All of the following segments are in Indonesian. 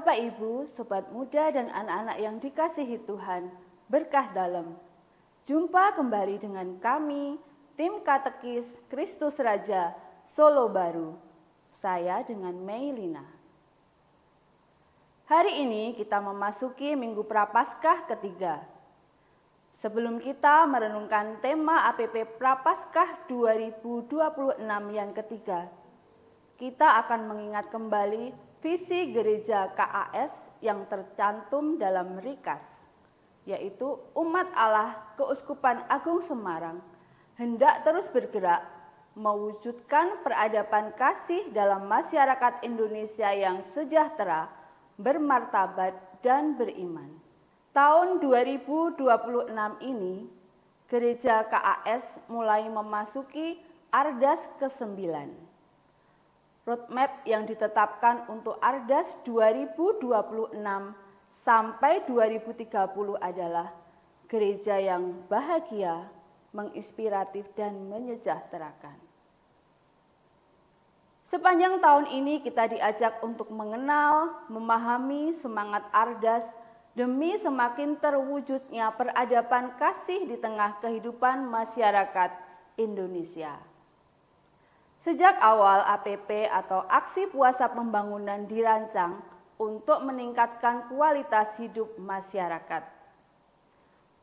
Bapak, Ibu, Sobat Muda dan anak-anak yang dikasihi Tuhan, berkah dalam. Jumpa kembali dengan kami, tim Katekis Kristus Raja Solo Baru. Saya dengan Meilina. Hari ini kita memasuki Minggu Prapaskah ketiga. Sebelum kita merenungkan tema APP Prapaskah 2026 yang ketiga, kita akan mengingat kembali visi gereja KAS yang tercantum dalam Rikas, yaitu umat Allah Keuskupan Agung Semarang hendak terus bergerak mewujudkan peradaban kasih dalam masyarakat Indonesia yang sejahtera, bermartabat, dan beriman. Tahun 2026 ini, gereja KAS mulai memasuki Ardas ke-9. Roadmap yang ditetapkan untuk Ardas 2026 sampai 2030 adalah gereja yang bahagia, menginspiratif, dan menyejahterakan. Sepanjang tahun ini kita diajak untuk mengenal, memahami semangat Ardas demi semakin terwujudnya peradaban kasih di tengah kehidupan masyarakat Indonesia. Sejak awal APP atau Aksi Puasa Pembangunan dirancang untuk meningkatkan kualitas hidup masyarakat.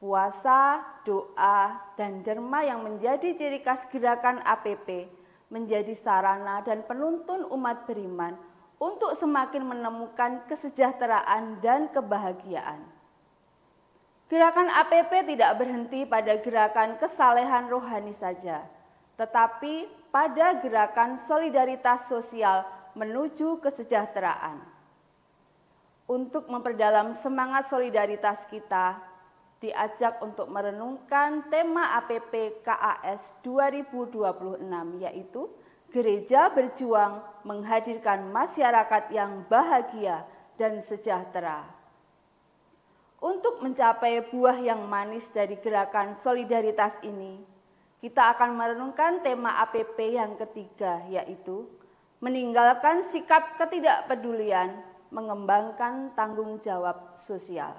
Puasa, doa, dan derma yang menjadi ciri khas gerakan APP menjadi sarana dan penuntun umat beriman untuk semakin menemukan kesejahteraan dan kebahagiaan. Gerakan APP tidak berhenti pada gerakan kesalehan rohani saja, tetapi pada gerakan solidaritas sosial menuju kesejahteraan. Untuk memperdalam semangat solidaritas kita, diajak untuk merenungkan tema APP KAS 2026, yaitu Gereja Berjuang Menghadirkan Masyarakat yang Bahagia dan Sejahtera. Untuk mencapai buah yang manis dari gerakan solidaritas ini, kita akan merenungkan tema APP yang ketiga, yaitu meninggalkan sikap ketidakpedulian, mengembangkan tanggung jawab sosial.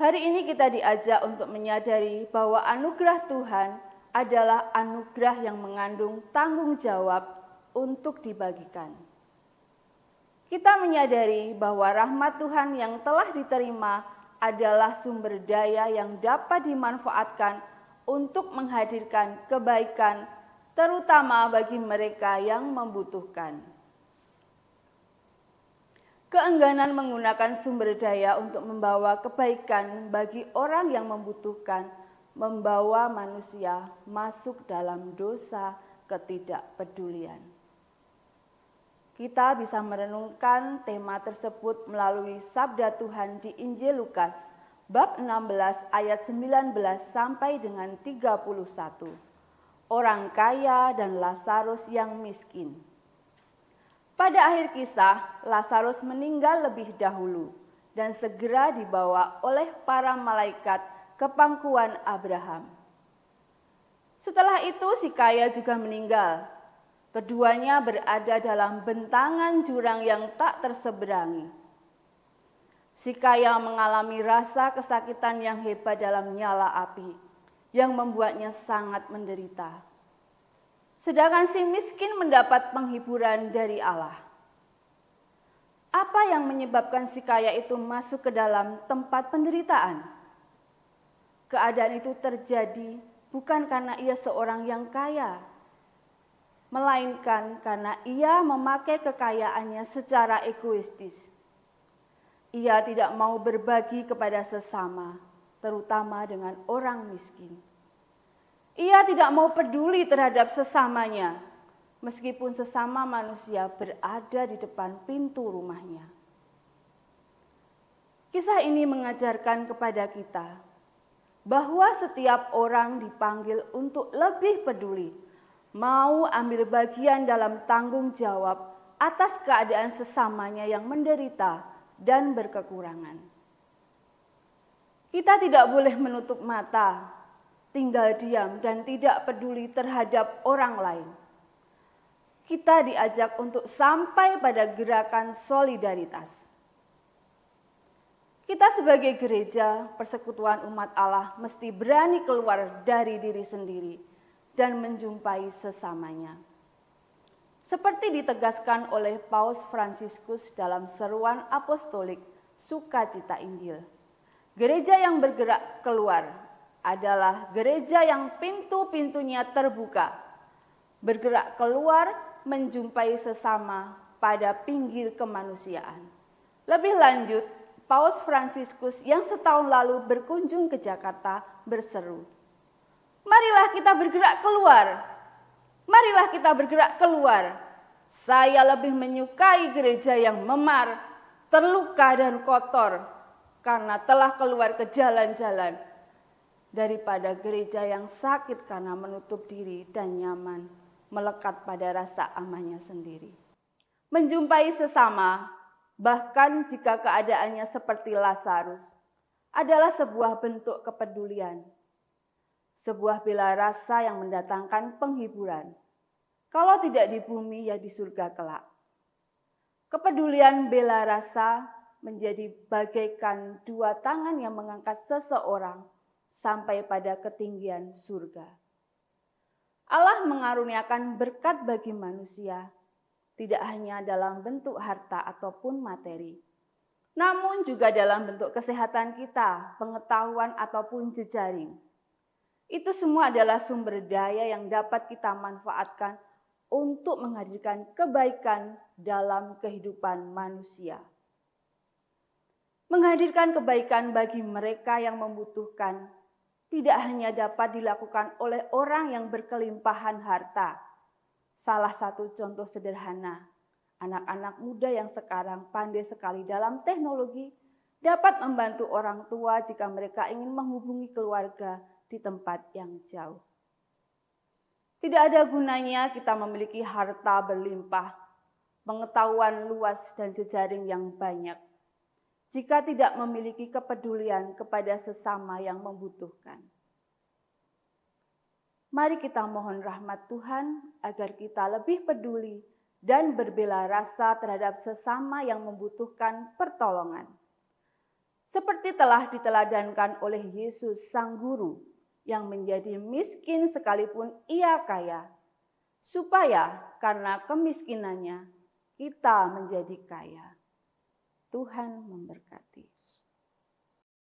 Hari ini kita diajak untuk menyadari bahwa anugerah Tuhan adalah anugerah yang mengandung tanggung jawab untuk dibagikan. Kita menyadari bahwa rahmat Tuhan yang telah diterima adalah sumber daya yang dapat dimanfaatkan untuk menghadirkan kebaikan, terutama bagi mereka yang membutuhkan. Keengganan menggunakan sumber daya untuk membawa kebaikan bagi orang yang membutuhkan membawa manusia masuk dalam dosa ketidakpedulian. Kita bisa merenungkan tema tersebut melalui sabda Tuhan di Injil Lukas bab 16 ayat 19 sampai dengan 31. Orang kaya dan Lazarus yang miskin. Pada akhir kisah, Lazarus meninggal lebih dahulu dan segera dibawa oleh para malaikat ke pangkuan Abraham. Setelah itu si kaya juga meninggal. Keduanya berada dalam bentangan jurang yang tak terseberangi. Si kaya mengalami rasa kesakitan yang hebat dalam nyala api, yang membuatnya sangat menderita. Sedangkan si miskin mendapat penghiburan dari Allah. Apa yang menyebabkan si kaya itu masuk ke dalam tempat penderitaan? Keadaan itu terjadi bukan karena ia seorang yang kaya, melainkan karena ia memakai kekayaannya secara egoistis. Ia tidak mau berbagi kepada sesama, terutama dengan orang miskin. Ia tidak mau peduli terhadap sesamanya, meskipun sesama manusia berada di depan pintu rumahnya. Kisah ini mengajarkan kepada kita bahwa setiap orang dipanggil untuk lebih peduli, mau ambil bagian dalam tanggung jawab atas keadaan sesamanya yang menderita dan berkekurangan. Kita tidak boleh menutup mata, tinggal diam dan tidak peduli terhadap orang lain. kita diajak untuk sampai pada gerakan solidaritas. Kita sebagai gereja, persekutuan umat Allah, mesti berani keluar dari diri sendiri dan menjumpai sesamanya. Seperti ditegaskan oleh Paus Fransiskus dalam seruan apostolik Sukacita Injil. Gereja yang bergerak keluar adalah gereja yang pintu-pintunya terbuka. Bergerak keluar menjumpai sesama pada pinggir kemanusiaan. Lebih lanjut, Paus Fransiskus yang setahun lalu berkunjung ke Jakarta berseru, "Marilah kita bergerak keluar. Marilah kita bergerak keluar. Saya lebih menyukai gereja yang memar, terluka dan kotor karena telah keluar ke jalan-jalan daripada gereja yang sakit karena menutup diri dan nyaman, melekat pada rasa amannya sendiri." Menjumpai sesama, bahkan jika keadaannya seperti Lazarus, adalah sebuah bentuk kepedulian. Sebuah bela rasa yang mendatangkan penghiburan. Kalau tidak di bumi, ya di surga kelak. Kepedulian bela rasa menjadi bagaikan dua tangan yang mengangkat seseorang sampai pada ketinggian surga. Allah mengaruniakan berkat bagi manusia, tidak hanya dalam bentuk harta ataupun materi, namun juga dalam bentuk kesehatan kita, pengetahuan ataupun jejaring. Itu semua adalah sumber daya yang dapat kita manfaatkan untuk menghadirkan kebaikan dalam kehidupan manusia. Menghadirkan kebaikan bagi mereka yang membutuhkan tidak hanya dapat dilakukan oleh orang yang berkelimpahan harta. Salah satu contoh sederhana, anak-anak muda yang sekarang pandai sekali dalam teknologi dapat membantu orang tua jika mereka ingin menghubungi keluarga di tempat yang jauh. Tidak ada gunanya kita memiliki harta berlimpah, pengetahuan luas dan jejaring yang banyak, jika tidak memiliki kepedulian kepada sesama yang membutuhkan. Mari kita mohon rahmat Tuhan agar kita lebih peduli dan berbela rasa terhadap sesama yang membutuhkan pertolongan. Seperti telah diteladankan oleh Yesus Sang Guru yang menjadi miskin sekalipun ia kaya, supaya karena kemiskinannya kita menjadi kaya. Tuhan memberkati.